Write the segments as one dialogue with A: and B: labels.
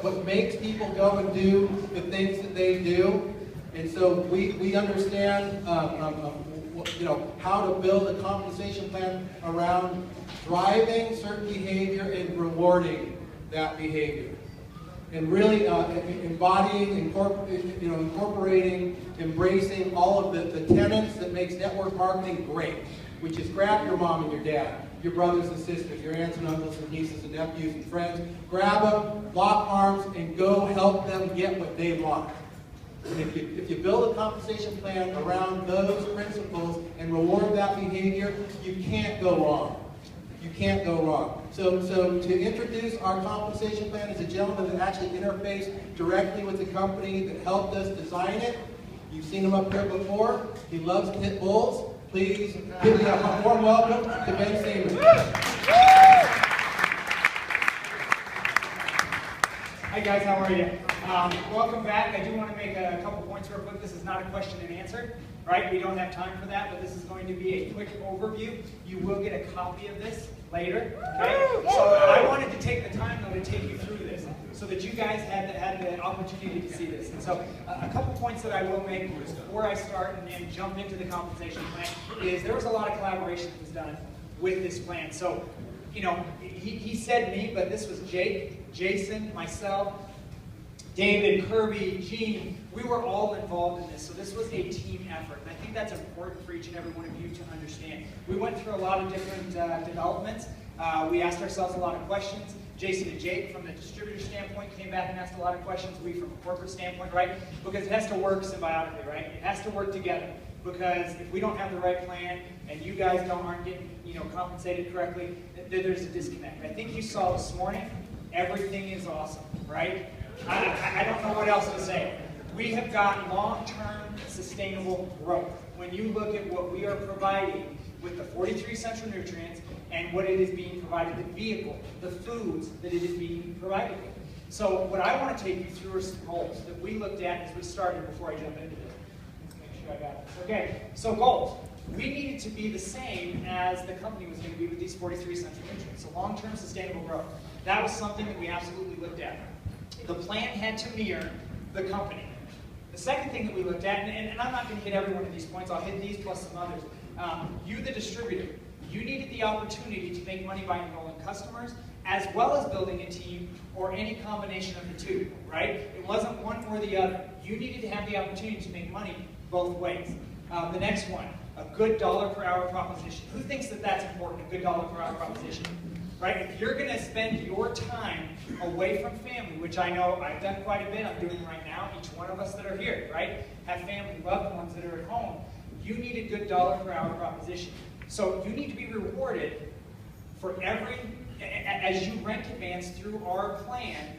A: what makes people go and do the things that they do. And so we understand you know, how to build a compensation plan around driving certain behavior and rewarding that behavior. And really embodying, incorporating, embracing all of the tenets that makes network marketing great, which is grab your mom and your dad, your brothers and sisters, your aunts and uncles and nieces and nephews and friends, grab them, lock arms, and go help them get what they want. And if you build a compensation plan around those principles and reward that behavior, you can't go wrong. You can't go wrong. So to introduce our compensation plan is a gentleman that actually interfaced directly with the company that helped us design it. You've seen him up here before. He loves pit bulls. Please give me a warm welcome to Ben Seeman.
B: Hi guys, how are you? Welcome back. I do want to make a couple points real quick. This is not a question and answer, right? We don't have time for that, but this is going to be a quick overview. You will get a copy of this later, okay? So I wanted to take the time though to take you through this so that you guys had the opportunity to see this. And so a couple points that I will make before I start and jump into the compensation plan is there was a lot of collaboration that was done with this plan. So, you know, he said me, but this was Jake, Jason, myself, David, Kirby, Gene, we were all involved in this. So this was a team effort. And I think that's important for each and every one of you to understand. We went through a lot of different developments. We asked ourselves a lot of questions. Jason and Jake, from the distributor standpoint, came back and asked a lot of questions. We, from a corporate standpoint, right? Because it has to work symbiotically, right? It has to work together. Because if we don't have the right plan and you guys aren't getting, compensated correctly, there's a disconnect. I think you saw this morning, everything is awesome, right? I don't know what else to say. We have got long-term sustainable growth. When you look at what we are providing with the 43 essential nutrients and what it is being provided, the vehicle, the foods that it is being provided with. So what I want to take you through are some goals that we looked at as we started before I jump into this. Make sure I got this. Okay, so goals. We needed to be the same as the company was going to be with these 43 essential nutrients. So long-term sustainable growth. That was something that we absolutely looked at. The plan had to mirror the company. The second thing that we looked at, and I'm not going to hit every one of these points, I'll hit these plus some others. You, the distributor, you needed the opportunity to make money by enrolling customers, as well as building a team, or any combination of the two, right? It wasn't one or the other. You needed to have the opportunity to make money both ways. The next one, a good dollar per hour proposition. Who thinks that that's important, a good dollar per hour proposition? Right? If you're going to spend your time away from family, which I know I've done quite a bit, I'm doing right now, each one of us that are here, right? Have family, loved ones that are at home. You need a good dollar per hour proposition. So you need to be rewarded for as you rent advance through our plan,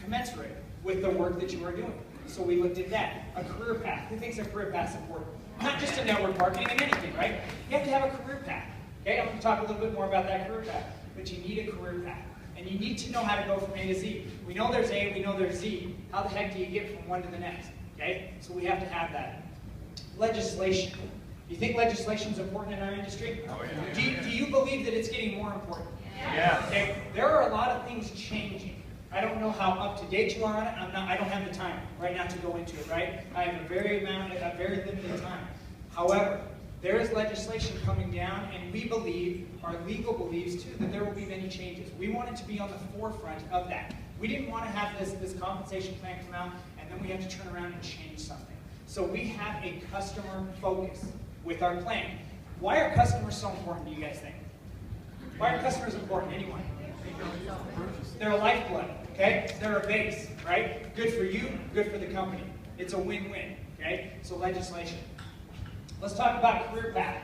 B: commensurate with the work that you are doing. So we looked at that. A career path. Who thinks a career path is important? Not just in network marketing and anything, right? You have to have a career path. Okay, I'm going to talk a little bit more about that career path. But you need a career path. And you need to know how to go from A to Z. We know there's A, we know there's Z. How the heck do you get from one to the next? Okay? So we have to have that. Legislation. Do you think legislation is important in our industry? Oh, yeah. Do you believe that it's getting more important?
C: Yeah.
B: Okay? There are a lot of things changing. I don't know how up to date you are on it. I don't have the time right now to go into it, right? I have a very limited time. However, there is legislation coming down, and we believe, our legal believes too, that there will be many changes. We wanted to be on the forefront of that. We didn't want to have this compensation plan come out, and then we have to turn around and change something. So we have a customer focus with our plan. Why are customers so important, do you guys think? Why are customers important, anyone? They're a lifeblood, okay? They're a base, right? Good for you, good for the company. It's a win-win, okay? So legislation. Let's talk about career path.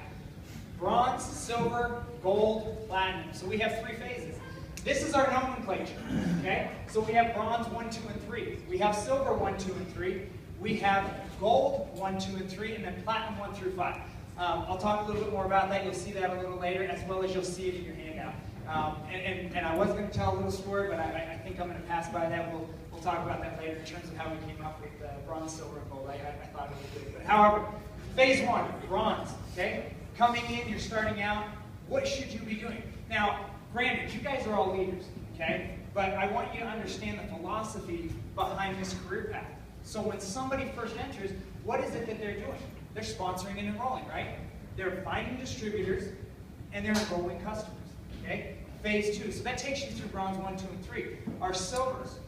B: Bronze, silver, gold, platinum. So we have 3 phases. This is our nomenclature, okay? So we have bronze 1, 2, and 3. We have silver 1, 2, and 3. We have gold 1, 2, and 3, and then platinum 1 through 5. I'll talk a little bit more about that. You'll see that a little later, as well as you'll see it in your handout. And I was going to tell a little story, but I think I'm going to pass by that. We'll talk about that later in terms of how we came up with bronze, silver, and gold. I thought it was good. But however, phase 1, bronze, okay? Coming in, you're starting out, what should you be doing? Now, granted, you guys are all leaders, okay? but I want you to understand the philosophy behind this career path. So when somebody first enters, what is it that they're doing? They're sponsoring and enrolling, right? They're finding distributors, and they're enrolling customers, okay? Phase 2, so that takes you through bronze 1, 2, and 3. Our silvers,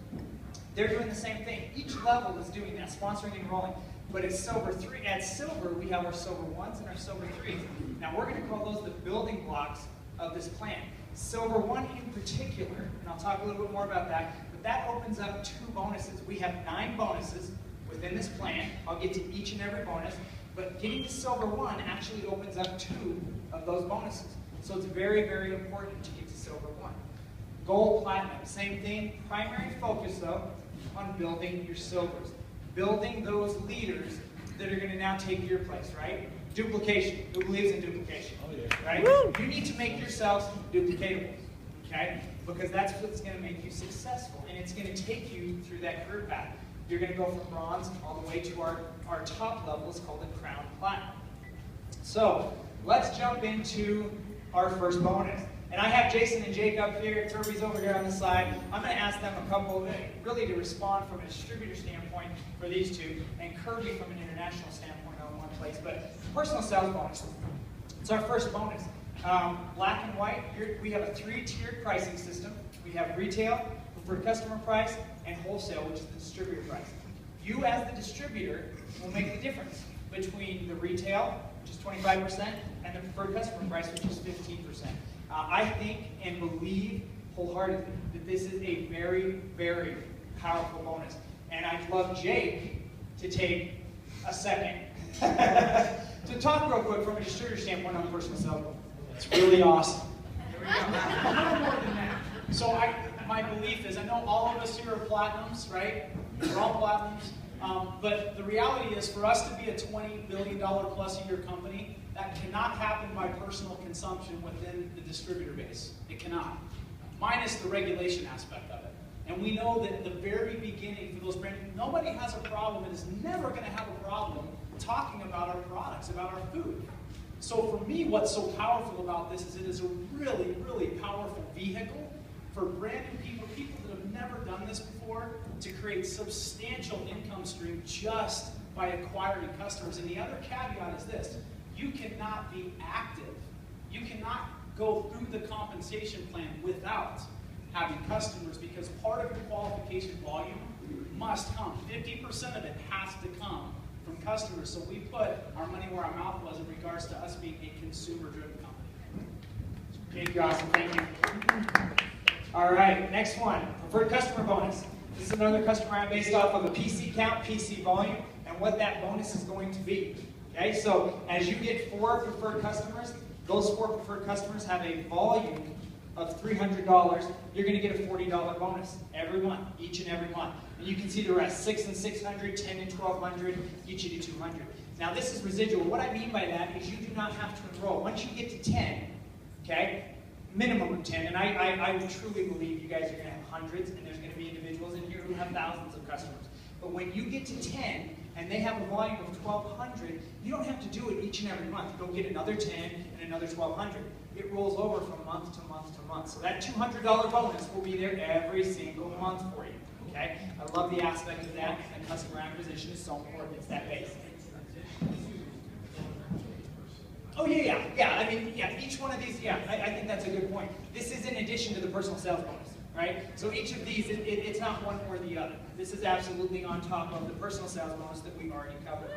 B: they're doing the same thing. Each level is doing that, sponsoring and enrolling. But at silver 3, at silver, we have our silver 1s and our silver 3s. Now we're going to call those the building blocks of this plan. Silver 1 in particular, and I'll talk a little bit more about that, but that opens up 2 bonuses. We have 9 bonuses within this plan. I'll get to each and every bonus, but getting to silver 1 actually opens up 2 of those bonuses. So it's very, very important to get to silver 1. Gold, platinum, same thing. Primary focus, though, on building your silvers. Building those leaders that are going to now take your place, right? Duplication. Who believes in duplication? Oh, yeah. Right? Woo! You need to make yourselves duplicatable, okay? Because that's what's going to make you successful, and it's going to take you through that career path. You're going to go from bronze all the way to our top level. It's called the crown platinum. So let's jump into our first bonus. And I have Jason and Jake up here, Turby's over here on the side. I'm going to ask them a couple, really to respond from a distributor standpoint for these two, and Kirby from an international standpoint on one place. But personal sales bonus, it's our first bonus. Black and white, we have a 3-tiered pricing system. We have retail, preferred customer price, and wholesale, which is the distributor price. You as the distributor will make the difference between the retail, which is 25%, and the preferred customer price, which is 15%. I think and believe wholeheartedly that this is a very, very powerful bonus. And I'd love Jake to take a second to talk real quick from a distributor standpoint on personal sales bonus.
C: It's really awesome.
B: There we go. A little more than that. So my belief is, I know all of us here are platinums, right? We're all platinums. But the reality is, for us to be a $20 billion plus a year company, that cannot happen by personal consumption within the distributor base. It cannot. Minus the regulation aspect of it. And we know that at the very beginning, for those brands, nobody has a problem and is never going to have a problem talking about our products, about our food. So for me, what's so powerful about this is it is a really, really powerful vehicle for brand new people, people that have never done this before, to create substantial income stream just by acquiring customers. And the other caveat is this: you cannot be active. You cannot go through the compensation plan without having customers, because part of your qualification volume must come. 50% of it has to come from customers. So we put our money where our mouth was in regards to us being a consumer-driven company. Okay, you're awesome. Thank you. All right, next one, preferred customer bonus. This is another customer based off of a PC count, PC volume, and what that bonus is going to be. Okay, so as you get 4 preferred customers, those 4 preferred customers have a volume of $300. You're going to get a $40 bonus every month, each and every month. And you can see the rest: 6 and 600, 10 and 1200, get you to 200. Now this is residual. What I mean by that is you do not have to enroll. Once you get to 10, okay, minimum of 10, and I truly believe you guys are going to have hundreds, and there's going to be individuals in here who have thousands of customers. But when you get to 10, and they have a volume of 1,200, you don't have to do it each and every month. Go get another 10 and another 1,200. It rolls over from month to month to month. So that $200 bonus will be there every single month for you. Okay? I love the aspect of that, and customer acquisition is so important. It's that base. Oh yeah. I mean, each one of these, I think that's a good point. This is in addition to the personal sales bonus. Right? So each of these, it's not one or the other. This is absolutely on top of the personal sales bonus that we've already covered.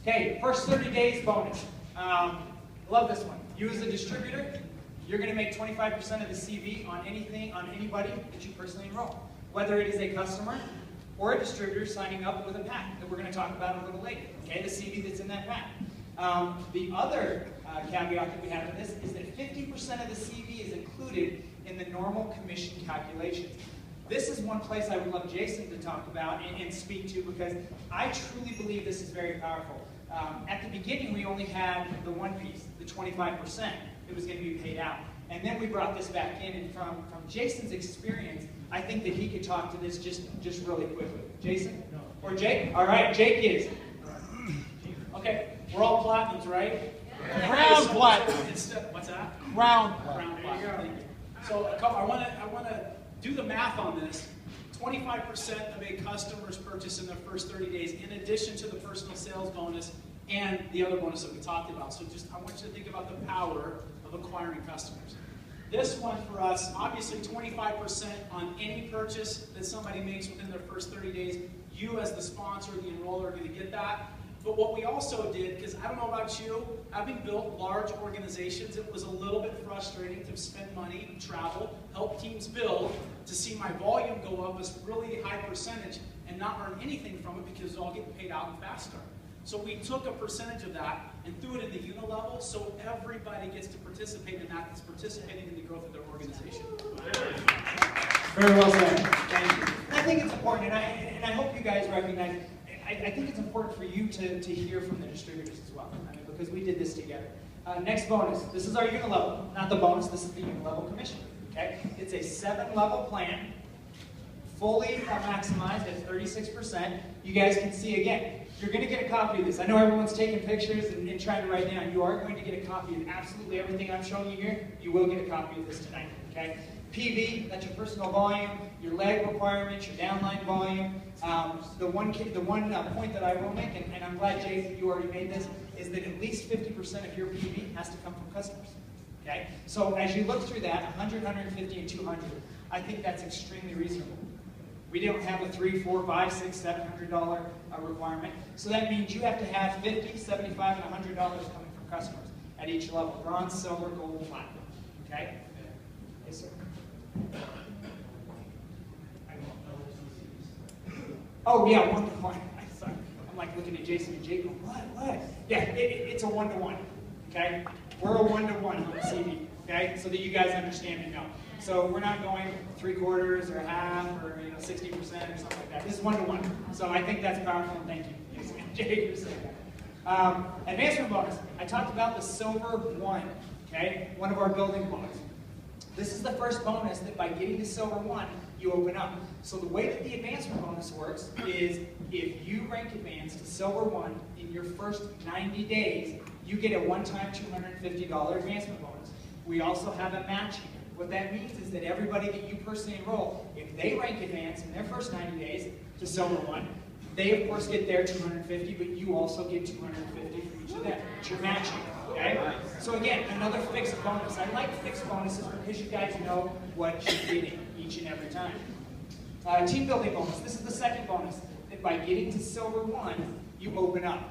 B: Okay, first 30 days bonus. Love this one. You as a distributor, you're going to make 25% of the CV on anything, on anybody that you personally enroll. Whether it is a customer or a distributor signing up with a pack that we're going to talk about a little later. Okay, the CV that's in that pack. The other caveat that we have in this is that 50% of the CV is included in the normal commission calculations. This is one place I would love Jason to talk about and speak to, because I truly believe this is very powerful. At the beginning, we only had the one piece, the 25% that was going to be paid out. And then we brought this back in, and from Jason's experience, I think that he could talk to this just really quickly. Jason? No. Or Jake? All right, Jake is. Okay, we're all platinums, right?
C: Crown platinum.
B: What's that?
C: Crown
B: Crown
C: platinum.
B: platinum. So I want to
C: do the math on this. 25% of a customer's purchase in their first 30 days, in addition to the personal sales bonus and the other bonus that we talked about. So just, I want you to think about the power of acquiring customers. This one for us, obviously 25% on any purchase that somebody makes within their first 30 days. You as the sponsor, the enroller, are going to get that. But what we also did, because I don't know about you, having built large organizations, it was a little bit frustrating to spend money, travel, help teams build, to see my volume go up as really high percentage and not earn anything from it because it's all getting paid out in fast start. So we took a percentage of that and threw it in the unit level so everybody gets to participate in that that's participating in the growth of their organization.
B: Very well said. Thank you. And I think it's important, and I hope you guys recognize, I think it's important for you to hear from the distributors as well, because we did this together. Next bonus. This is our unit level. Not the bonus, this is the unit level commission. Okay? It's a 7-level plan, fully maximized at 36%. You guys can see again. You're going to get a copy of this. I know everyone's taking pictures and trying to write down. You are going to get a copy of absolutely everything I'm showing you here. You will get a copy of this tonight. Okay? PV, that's your personal volume, your leg requirements, your downline volume. The one point that I will make, and I'm glad, Jay, that you already made this, is that at least 50% of your PV has to come from customers. Okay? So as you look through that, 100, 150, and 200, I think that's extremely reasonable. We don't have a $300, $400, $500, $600, $700 requirement. So that means you have to have $50, $75, and $100 coming from customers at each level: bronze, silver, gold, and platinum. Okay? Yes, sir. Oh yeah, 1-to-1. Sorry, I'm like looking at Jason and Jake. What? Yeah, it's a 1-to-1. Okay, we're a 1-to-1 on the CV. Okay, so that you guys understand and know. So we're not going 3/4 or half or 60% or something like that. This is 1-to-1. So I think that's powerful. And thank you, Jason and Jake, for saying that. Advancement bonus. I talked about the silver 1. Okay, one of our building blocks. This is the first bonus that by getting to silver 1, you open up. So the way that the advancement bonus works is if you rank advanced to silver 1 in your first 90 days, you get a one-time $250 advancement bonus. We also have a matching. What that means is that everybody that you personally enroll, if they rank advanced in their first 90 days to silver 1, they of course get their $250, but you also get $250 for each of them. It's your matching. Okay? So again, another fixed bonus. I like fixed bonuses because you guys know what you're getting each and every time. Team building bonus. This is the second bonus. That by getting to silver 1, you open up.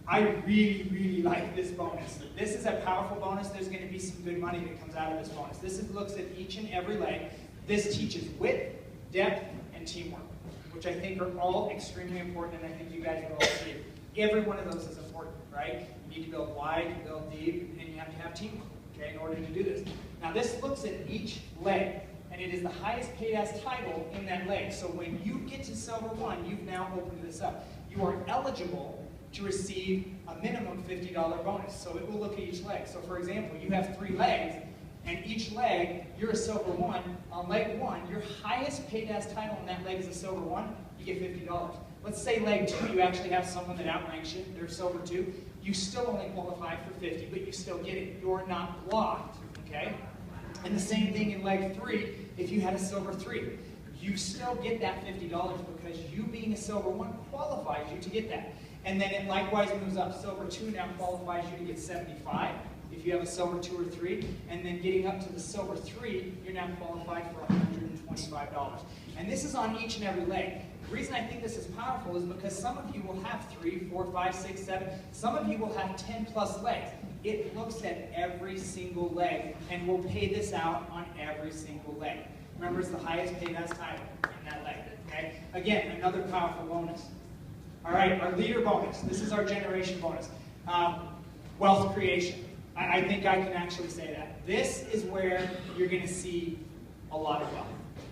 B: I really like this bonus. This is a powerful bonus. There's going to be some good money that comes out of this bonus. This looks at each and every leg. This teaches width, depth, and teamwork, which I think are all extremely important, and I think you guys will all see. Every one of those is important, right? You need to build wide, you build deep, and you have to have teamwork, okay, in order to do this. Now this looks at each leg, and it is the highest paid as title in that leg. So when you get to silver 1, you've now opened this up. You are eligible to receive a minimum $50 bonus. So it will look at each leg. So for example, you have 3 legs, and each leg, you're a silver 1. On leg 1, your highest paid as title in that leg is a silver 1, you get $50. Let's say leg 2, you actually have someone that outranks you, they're silver 2. You still only qualify for 50, but you still get it. You're not blocked, okay? And the same thing in leg 3, if you had a silver 3. You still get that $50 because you being a silver 1 qualifies you to get that. And then it likewise moves up. Silver 2 now qualifies you to get 75 if you have a silver 2 or 3. And then getting up to the silver 3, you're now qualified for $125. And this is on each and every leg. The reason I think this is powerful is because some of you will have 3, 4, 5, 6, 7. Some of you will have 10 plus legs. It looks at every single leg and will pay this out on every single leg. Remember, it's the highest paid as title in that leg. Okay? Again, another powerful bonus. All right, our leader bonus. This is our generation bonus. Wealth creation. I think I can actually say that. This is where you're going to see a lot of wealth.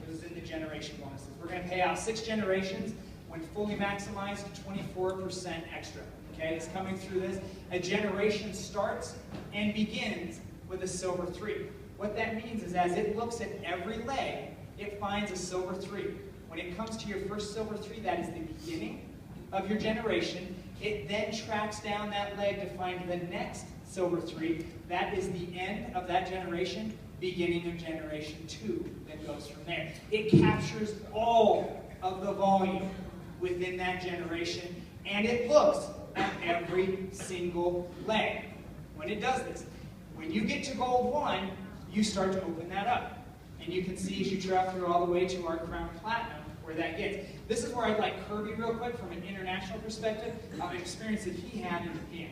B: This is in the generation bonuses. We're going to pay out 6 generations. When fully maximized, 24% extra. Okay, it's coming through this. A generation starts and begins with a silver 3. What that means is as it looks at every leg, it finds a silver 3. When it comes to your first silver 3, that is the beginning of your generation. It then tracks down that leg to find the next silver 3. That is the end of that generation. beginning of generation 2 that goes from there. It captures all of the volume within that generation, and it looks at every single leg when it does this. When you get to gold 1, you start to open that up. And you can see as you travel through all the way to our Crown Platinum where that gets. This is where I'd like Kirby real quick from an international perspective, an experience that he had in Japan.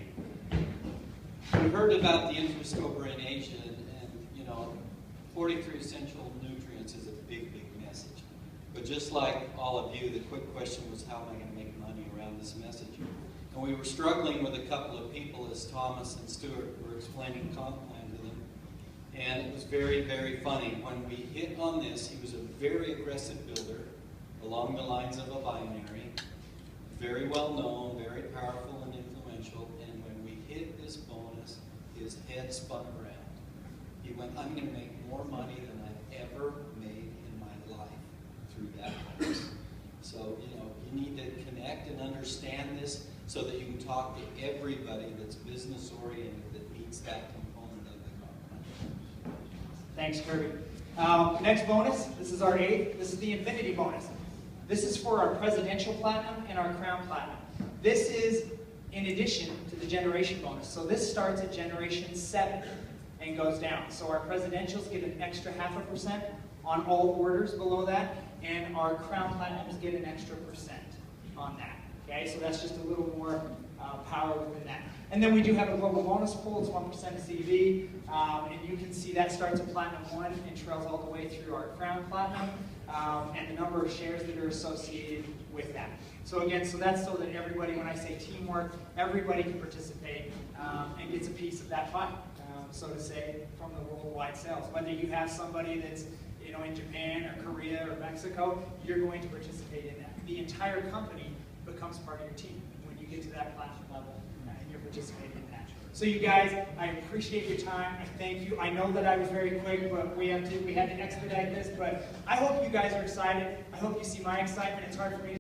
D: We heard about the interest over in Asia, and 43 essential nutrients is a big, big message. But just like all of you, the quick question was, how am I going to make money around this message? And we were struggling with a couple of people as Thomas and Stuart were explaining comp plan to them. And it was very, very funny. When we hit on this, he was a very aggressive builder along the lines of a binary, very well known, very powerful and influential. And when we hit this bonus, his head spun around. He went, I'm going to make more money than I've ever made in my life through that bonus. So, you need to connect and understand this so that you can talk to everybody that's business oriented that meets that component of the comp.
B: Thanks, Kirby. Next bonus, this is our 8th. This is the Infinity bonus. This is for our Presidential Platinum and our Crown Platinum. This is in addition to the Generation bonus. So this starts at Generation 7 and goes down. So our Presidentials get an extra 0.5% on all orders below that, and our Crown Platinums get an extra % on that. Okay, so that's just a little more power within that. And then we do have a global bonus pool. It's 1% of CV, and you can see that starts at Platinum 1 and trails all the way through our Crown Platinum, and the number of shares that are associated with that. So again, so that's so that everybody, when I say teamwork, everybody can participate and gets a piece of that pie, so to say, from the worldwide sales. Whether you have somebody that's in Japan or Korea or Mexico, you're going to participate in that. The entire company becomes part of your team when you get to that platinum level and you're participating in that. So you guys, I appreciate your time. I thank you. I know that I was very quick, but we had to expedite this. But I hope you guys are excited. I hope you see my excitement. It's hard for me to